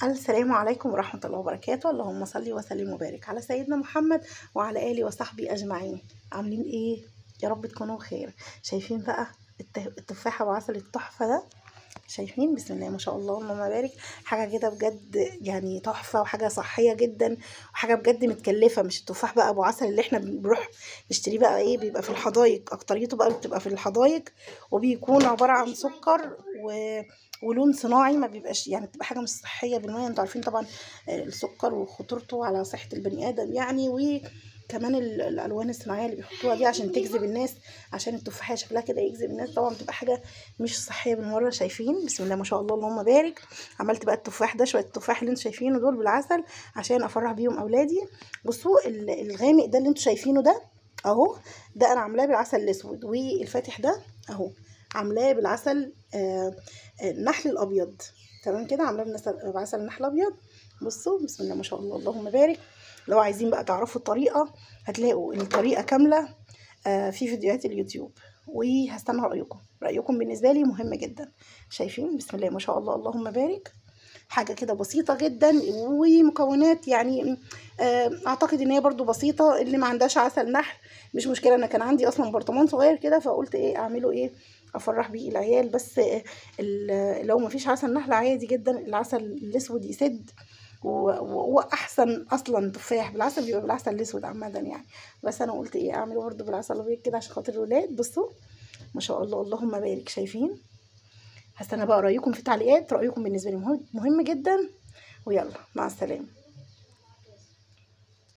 السلام عليكم ورحمة الله وبركاته. اللهم صل وسلم وبارك على سيدنا محمد وعلى آله وصحبه أجمعين. عاملين إيه؟ يا رب تكونوا بخير. شايفين بقى التفاحة وعسل التحفة ده؟ شايفين؟ بسم الله ما شاء الله اللهم بارك. حاجة كده بجد يعني تحفة، وحاجة صحية جدا، وحاجة بجد متكلفة. مش التفاح بقى أبو عسل اللي احنا بنروح نشتريه بقى إيه، بيبقى في الحدايق، أكتريته بقى بتبقى في الحدايق، وبيكون عبارة عن سكر ولون صناعي، ما بيبقاش يعني، بتبقى حاجه مش صحيه بالميه. انتوا عارفين طبعا السكر وخطورته على صحه البني ادم يعني، وكمان الالوان الصناعيه اللي بيحطوها دي عشان تجذب الناس، عشان التفاحه شكلها كده يجذب الناس، طبعا بتبقى حاجه مش صحيه بالمره. شايفين؟ بسم الله ما شاء الله اللهم بارك. عملت بقى التفاح ده، شويه التفاح اللي انتوا شايفينه دول بالعسل عشان افرح بيهم اولادي. بصوا الغامق ده اللي انتوا شايفينه ده اهو، ده انا عاملاه بالعسل الاسود، والفاتح ده اهو عاملاه بالعسل النحل الابيض. تمام كده، عاملاه بعسل النحل الابيض. بصوا بسم الله ما شاء الله اللهم بارك. لو عايزين بقى تعرفوا الطريقه هتلاقوا الطريقه كامله في فيديوهات اليوتيوب، وهستنى رايكم بالنسبه لي مهم جدا. شايفين؟ بسم الله ما شاء الله اللهم بارك. حاجه كده بسيطه جدا، ومكونات يعني اعتقد ان هي برضو بسيطه. اللي ما عندهاش عسل نحل مش مشكله، انا كان عندي اصلا برطمان صغير كده، فقلت ايه اعمله، ايه افرح بيه العيال. بس لو ما فيش عسل نحل عادي جدا العسل الاسود يسد، واحسن اصلا تفاح بالعسل بيبقى بالعسل الاسود عامه يعني. بس انا قلت ايه اعمله برضو بالعسل الابيض كده عشان خاطر الولاد. بصوا ما شاء الله اللهم بارك. شايفين؟ هستنى بقى رايكم في التعليقات، رايكم بالنسبه لي مهم جدا. ويلا مع السلامه.